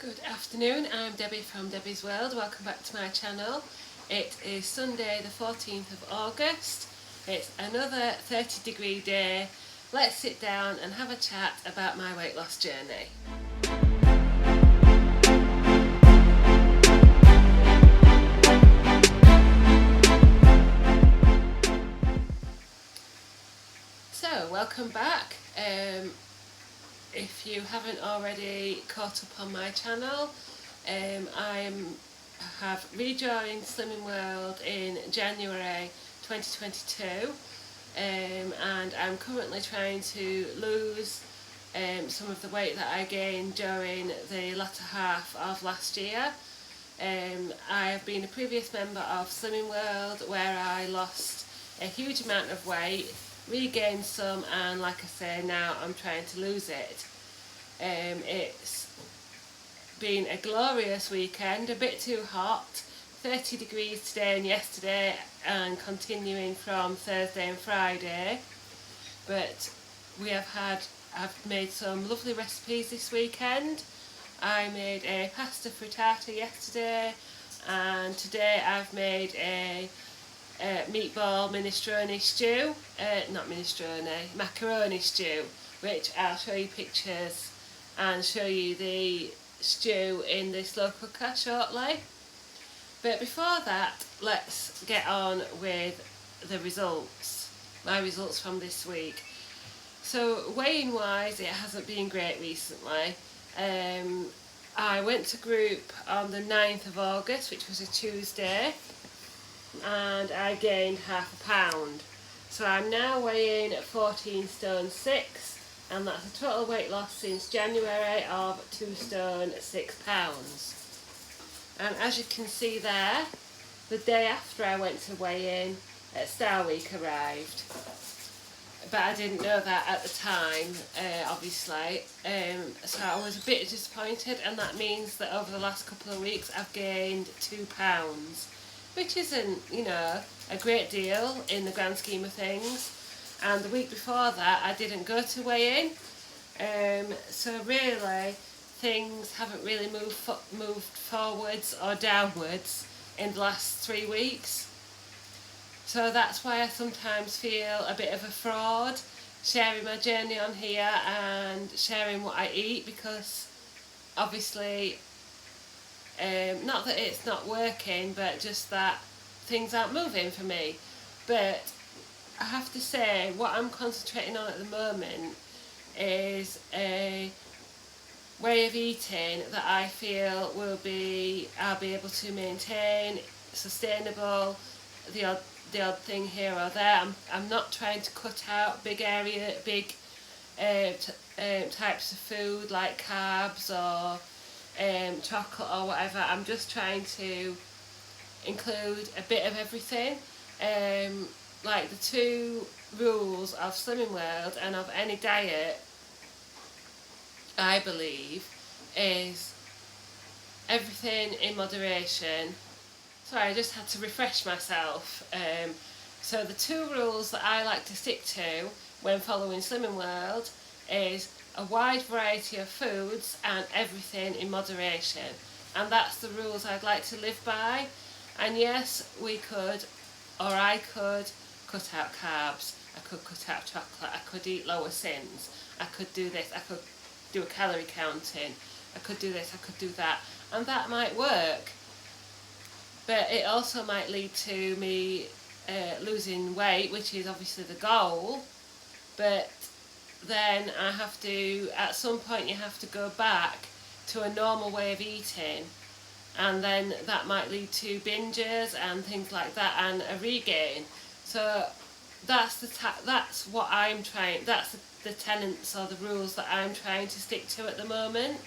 Good afternoon, I'm Debbie from Debbie's World. Welcome back to my channel. It is Sunday the 14th of August. It's another 30-degree day. Let's sit down and have a chat about my weight loss journey. So, welcome back. If you haven't already caught up on my channel, I have rejoined Slimming World in January 2022, and I'm currently trying to lose some of the weight that I gained during the latter half of last year. I have been a previous member of Slimming World where I lost a huge amount of weight, regained some, and like I say, now I'm trying to lose it. It's been a glorious weekend, a bit too hot, 30 degrees today and yesterday, and continuing from Thursday and Friday. But I've made some lovely recipes this weekend. I made a pasta frittata yesterday, and today I've made a meatball minestrone stew, macaroni stew, which I'll show you pictures and show you the stew in the slow cooker shortly. But before that, let's get on with the results, my results from this week. So weighing wise, it hasn't been great recently. I went to group on the 9th of August, which was a Tuesday, and I gained half a pound. So I'm now weighing 14 stone 6, and that's a total weight loss since January of 2 stone 6 pounds. And as you can see there, the day after I went to weigh in, Star Week arrived. But I didn't know that at the time, obviously, so I was a bit disappointed, and that means that over the last couple of weeks I've gained 2 pounds, which isn't, a great deal in the grand scheme of things. And the week before that I didn't go to weigh in, so really things haven't really moved forwards or downwards in the last 3 weeks. So that's why I sometimes feel a bit of a fraud sharing my journey on here and sharing what I eat, because obviously, not that it's not working, but just that things aren't moving for me. But I have to say, what I'm concentrating on at the moment is a way of eating that I feel I'll be able to maintain, sustainable, the odd thing here or there. I'm not trying to cut out big types of food like carbs or chocolate or whatever. I'm just trying to include a bit of everything. Like the 2 rules of Slimming World and of any diet, I believe, is everything in moderation. Sorry, I just had to refresh myself. So the 2 rules that I like to stick to when following Slimming World is a wide variety of foods and everything in moderation. And that's the rules I'd like to live by. And yes, I could cut out carbs, I could cut out chocolate, I could eat lower sins, I could do this, I could do a calorie counting, I could do this, I could do that, and that might work. But it also might lead to me losing weight, which is obviously the goal. But then at some point you have to go back to a normal way of eating, and then that might lead to binges and things like that, and a regain. So that's what I'm trying. That's the tenets or the rules that I'm trying to stick to at the moment.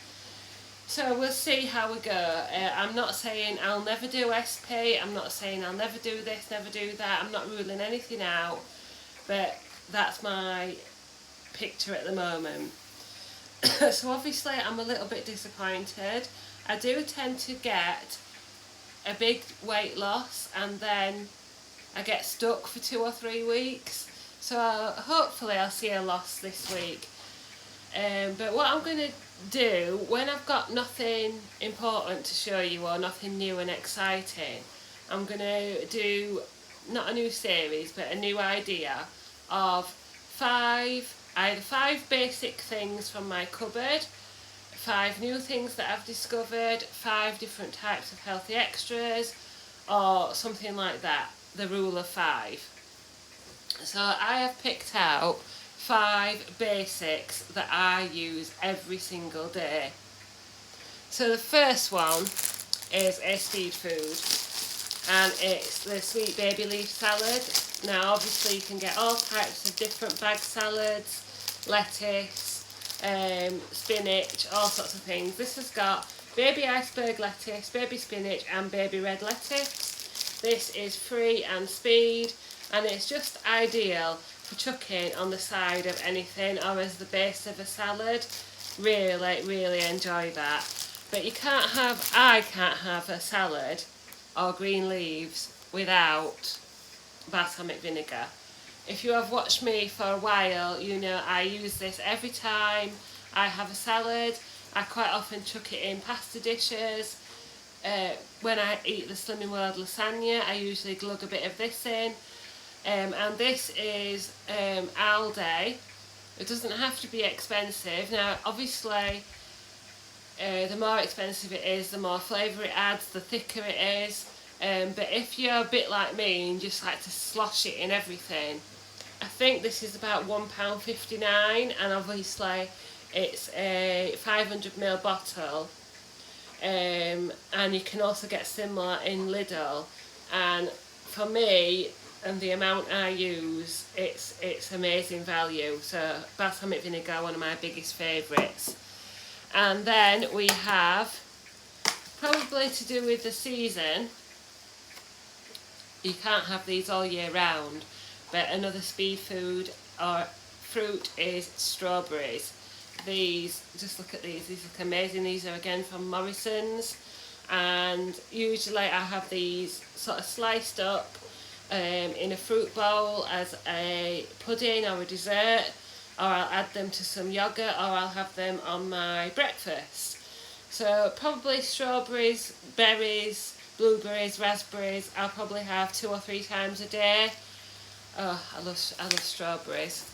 So we'll see how we go. I'm not saying I'll never do SP. I'm not saying I'll never do this, never do that. I'm not ruling anything out. But that's my picture at the moment. So obviously I'm a little bit disappointed. I do tend to get a big weight loss and then I get stuck for 2 or 3 weeks. So hopefully I'll see a loss this week. But what I'm going to do, when I've got nothing important to show you or nothing new and exciting, I'm going to do not a new series but a new idea of either five basic things from my cupboard, five new things that I've discovered, five different types of healthy extras, or something like that, the rule of five. So I have picked out five basics that I use every single day. So the first one is a speed food, and it's the sweet baby leaf salad. Now obviously you can get all types of different bag salads, lettuce, spinach, all sorts of things. This has got baby iceberg lettuce, baby spinach and baby red lettuce. This is free and speed, and it's just ideal for chucking on the side of anything or as the base of a salad. Really enjoy that. But I can't have a salad or green leaves without balsamic vinegar. If you have watched me for a while, you know I use this every time I have a salad. I quite often chuck it in pasta dishes. When I eat the Slimming World lasagna, I usually glug a bit of this in. And this is Aldi. It doesn't have to be expensive. Now obviously the more expensive it is, the more flavour it adds, the thicker it is. But if you're a bit like me and just like to slosh it in everything, I think this is about £1.59, and obviously it's a 500ml bottle, and you can also get similar in Lidl. And for me and the amount I use, it's amazing value. So balsamic vinegar, one of my biggest favourites. And then we have, probably to do with the season, you can't have these all year round, but another speed food or fruit is strawberries. These, just look at these look amazing. These are again from Morrison's, and usually I have these sort of sliced up in a fruit bowl as a pudding or a dessert, or I'll add them to some yoghurt, or I'll have them on my breakfast. So probably strawberries, berries, blueberries, raspberries, I'll probably have 2 or 3 times a day. Oh, I love strawberries.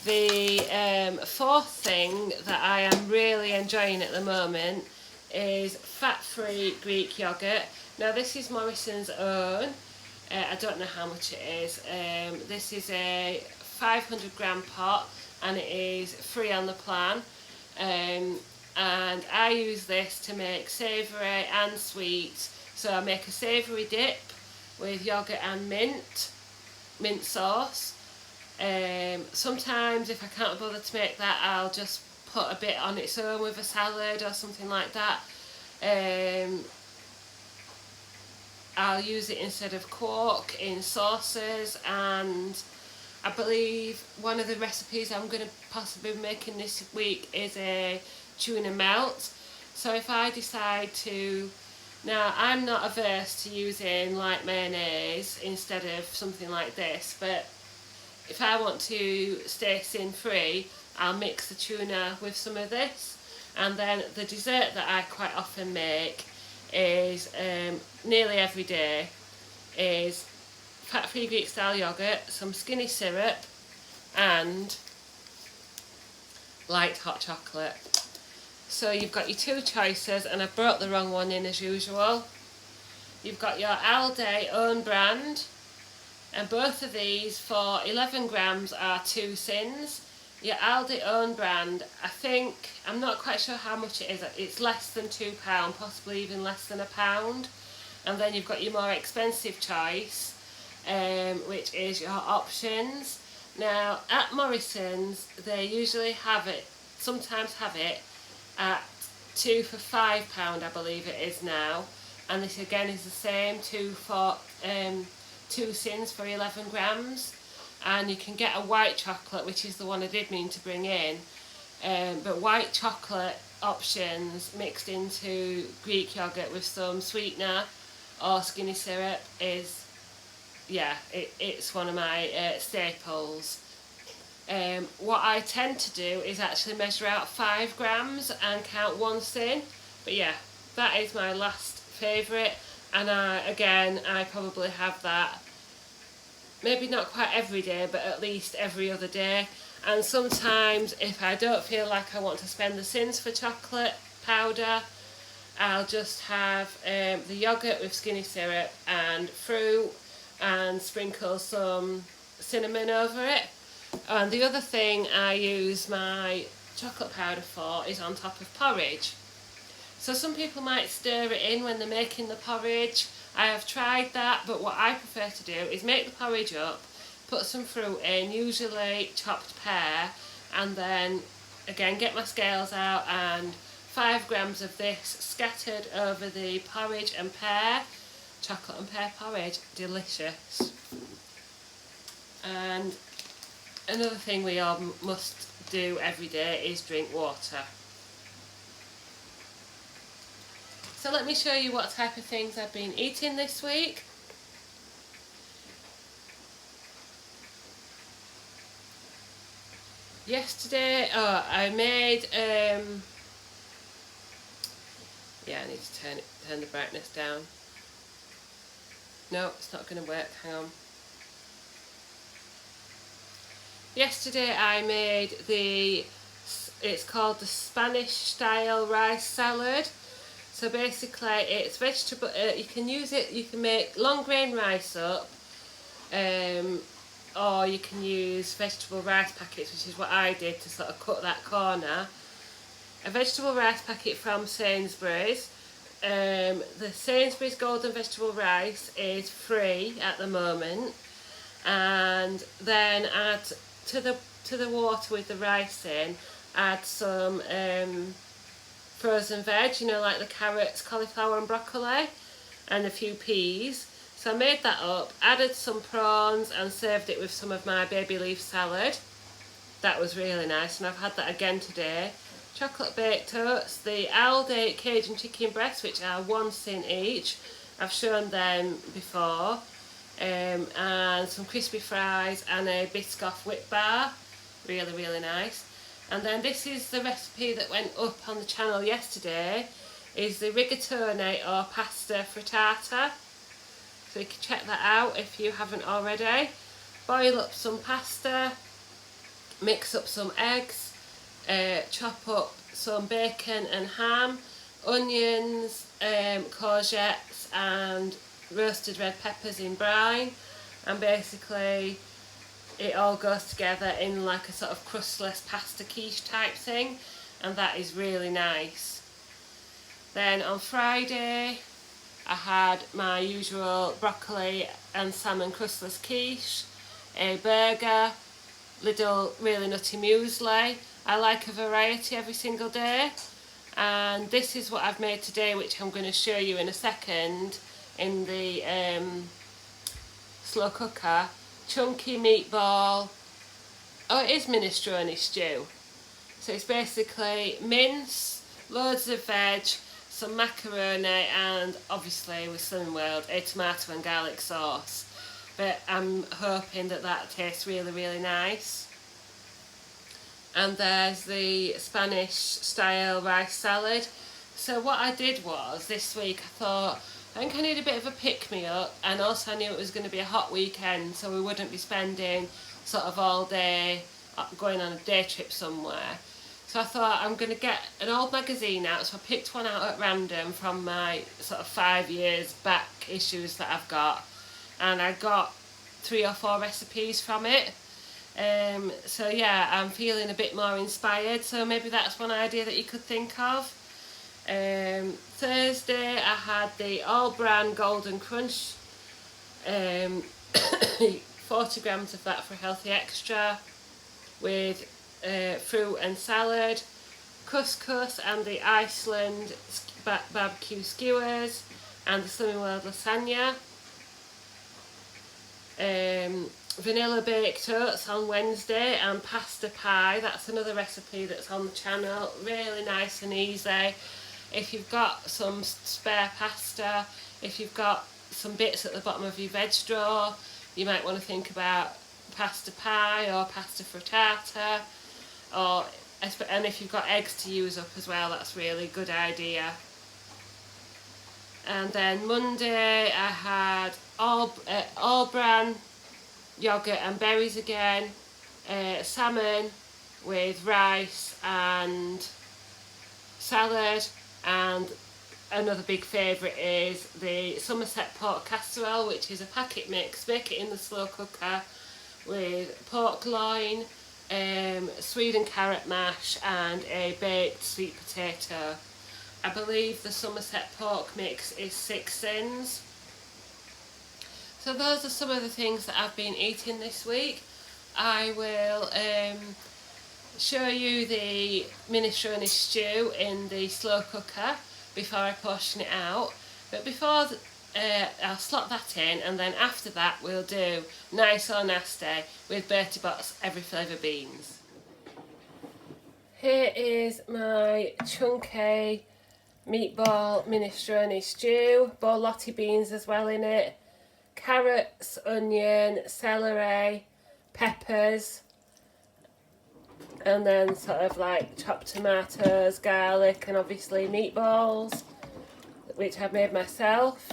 The fourth thing that I am really enjoying at the moment is fat-free Greek yoghurt. Now this is Morrison's own. I don't know how much it is. This is a 500g pot, and it is free on the plan. And I use this to make savoury and sweet. So I make a savoury dip with yoghurt and mint sauce. Sometimes if I can't bother to make that, I'll just put a bit on its own with a salad or something like that. I'll use it instead of quark in sauces, and I believe one of the recipes I'm going to possibly be making this week is a tuna melt. So if I decide to, now I'm not averse to using like mayonnaise instead of something like this, but if I want to stay sin free, I'll mix the tuna with some of this. And then the dessert that I quite often make is nearly every day is fat-free Greek style yoghurt, some skinny syrup and light hot chocolate. So you've got your two choices, and I've brought the wrong one in as usual. You've got your Aldi own brand, and both of these for 11 grams are 2 sins. Your Aldi own brand, I think, I'm not quite sure how much it is, it's less than £2, possibly even less than £1. And then you've got your more expensive choice, which is your options. Now at Morrison's they usually have it, sometimes have it at 2 for £5, I believe it is now. And this again is the same, 2 sins for 11 grams. And you can get a white chocolate, which is the one I did mean to bring in. But white chocolate options mixed into Greek yoghurt with some sweetener or skinny syrup is, yeah, it's one of my staples. What I tend to do is actually measure out 5 grams and count once in. But yeah, that is my last favourite, and I probably have that maybe not quite every day, but at least every other day. And sometimes if I don't feel like I want to spend the cents for chocolate powder, I'll just have the yoghurt with skinny syrup and fruit and sprinkle some cinnamon over it. And the other thing I use my chocolate powder for is on top of porridge. So some people might stir it in when they're making the porridge. I have tried that, but what I prefer to do is make the porridge up, put some fruit in, usually chopped pear, and then again get my scales out and 5 grams of this scattered over the porridge and pear. Chocolate and pear porridge, delicious. And another thing we all must do every day is drink water. So let me show you what type of things I've been eating this week. Yesterday, I made, I need to turn the brightness down. No, it's not going to work, hang on. Yesterday I made it's called the Spanish style rice salad. So basically it's vegetable, you can make long grain rice up, or you can use vegetable rice packets, which is what I did to sort of cut that corner. A vegetable rice packet from Sainsbury's. The Sainsbury's golden vegetable rice is free at the moment, and then add to the water with the rice in, add some frozen veg, like the carrots, cauliflower and broccoli, and a few peas. So I made that up, added some prawns and served it with some of my baby leaf salad. That was really nice, and I've had that again today. Chocolate baked oats, the Aldi Cajun chicken breasts, which are 1 cent each. I've shown them before. And some crispy fries and a Biscoff whip bar. Really, really nice. And then this is the recipe that went up on the channel yesterday, is the rigatoni or pasta frittata. So you can check that out if you haven't already. Boil up some pasta, mix up some eggs, chop up some bacon and ham, onions, courgettes and roasted red peppers in brine, and basically it all goes together in like a sort of crustless pasta quiche type thing, and that is really nice. Then on Friday I had my usual broccoli and salmon crustless quiche, a burger, little really nutty muesli. I like a variety every single day, and this is what I've made today, which I'm going to show you in a second in the slow cooker. Chunky meatball, it is minestrone stew. So it's basically mince, loads of veg, some macaroni, and obviously with Slimming World a tomato and garlic sauce. But I'm hoping that tastes really, really nice. And there's the Spanish style rice salad. So what I did was, this week I thought, I think I need a bit of a pick-me-up, and also I knew it was going to be a hot weekend, so we wouldn't be spending sort of all day going on a day trip somewhere. So I thought I'm going to get an old magazine out, so I picked one out at random from my sort of 5 years back issues that I've got, and I got 3 or 4 recipes from it. So yeah, I'm feeling a bit more inspired, so maybe that's one idea that you could think of. Thursday I had the All Bran Golden Crunch, 40 grams of that for a healthy extra, with fruit and salad, couscous and the Iceland barbecue skewers, and the Slimming World lasagna. Vanilla baked oats on Wednesday, and pasta pie. That's another recipe that's on the channel, really nice and easy. If you've got some spare pasta, if you've got some bits at the bottom of your veg drawer, you might want to think about pasta pie or pasta frittata, and if you've got eggs to use up as well, that's really good idea. And then Monday I had all bran yogurt and berries again, salmon with rice and salad, and another big favourite is the Somerset pork casserole, which is a packet mix. Make it in the slow cooker with pork loin, swede and carrot mash and a baked sweet potato. I believe the Somerset pork mix is 6 sins. So those are some of the things that I've been eating this week. I will show you the minestrone stew in the slow cooker before I portion it out. But before I'll slot that in, and then after that we'll do nice or nasty with Bertie Bott's Every Flavour beans. Here is my chunky meatball minestrone stew, borlotti beans as well in it, carrots, onion, celery, peppers, and then sort of like chopped tomatoes, garlic, and obviously meatballs, which I've made myself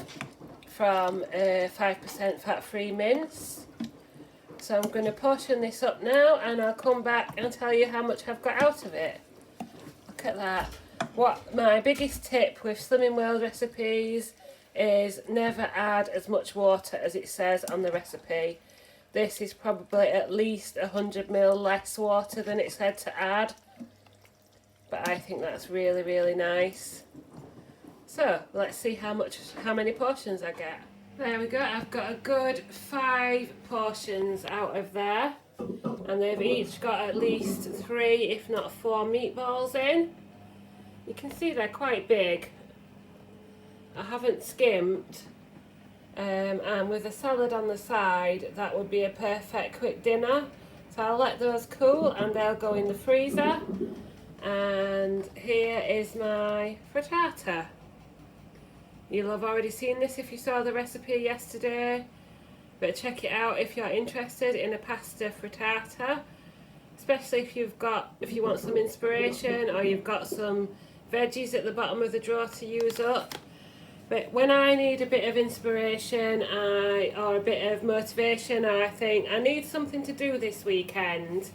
from 5% fat-free mince. So I'm going to portion this up now, and I'll come back and tell you how much I've got out of it. Look at that. What my biggest tip with Slimming World recipes is never add as much water as it says on the recipe. This is probably at least 100 ml less water than it said to add, but I think that's really, really nice. So let's see how many portions I get. There we go, I've got a good 5 portions out of there, and they've each got at least 3 if not 4 meatballs in. You can see they're quite big. I haven't skimped, and with a salad on the side that would be a perfect quick dinner. So I'll let those cool and they'll go in the freezer. And here is my frittata. You'll have already seen this if you saw the recipe yesterday, but check it out if you're interested in a pasta frittata, especially if you want some inspiration or you've got some veggies at the bottom of the drawer to use up. But when I need a bit of inspiration or a bit of motivation, or I think I need something to do this weekend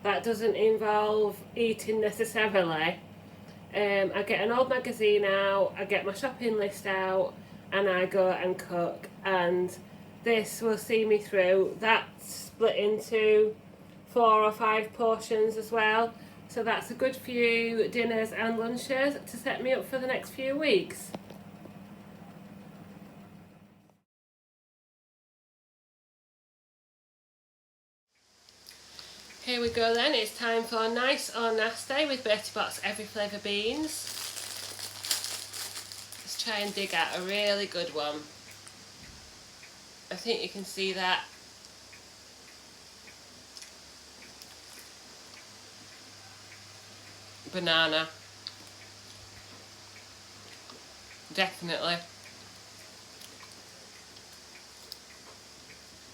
that doesn't involve eating necessarily, I get an old magazine out, I get my shopping list out, and I go and cook. And this will see me through. That's split into 4 or 5 portions as well. So that's a good few dinners and lunches to set me up for the next few weeks. Here we go then, it's time for nice or nasty with Bertie Bott's Every Flavour beans. Let's try and dig out a really good one. I think you can see that. Banana. Definitely.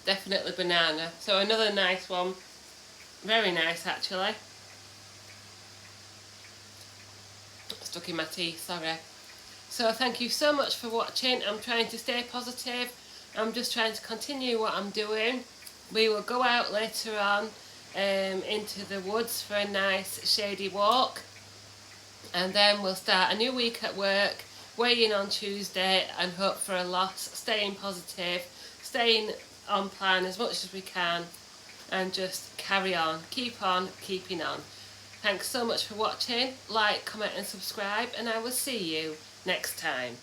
Definitely banana. So another nice one. Very nice actually. Stuck in my teeth, sorry. So thank you so much for watching. I'm trying to stay positive. I'm just trying to continue what I'm doing. We will go out later on into the woods for a nice shady walk, and then we'll start a new week at work, weigh in on Tuesday and hope for a loss, staying positive, staying on plan as much as we can, and just carry on, keep on keeping on. Thanks so much for watching. Like, comment and subscribe, and I will see you next time.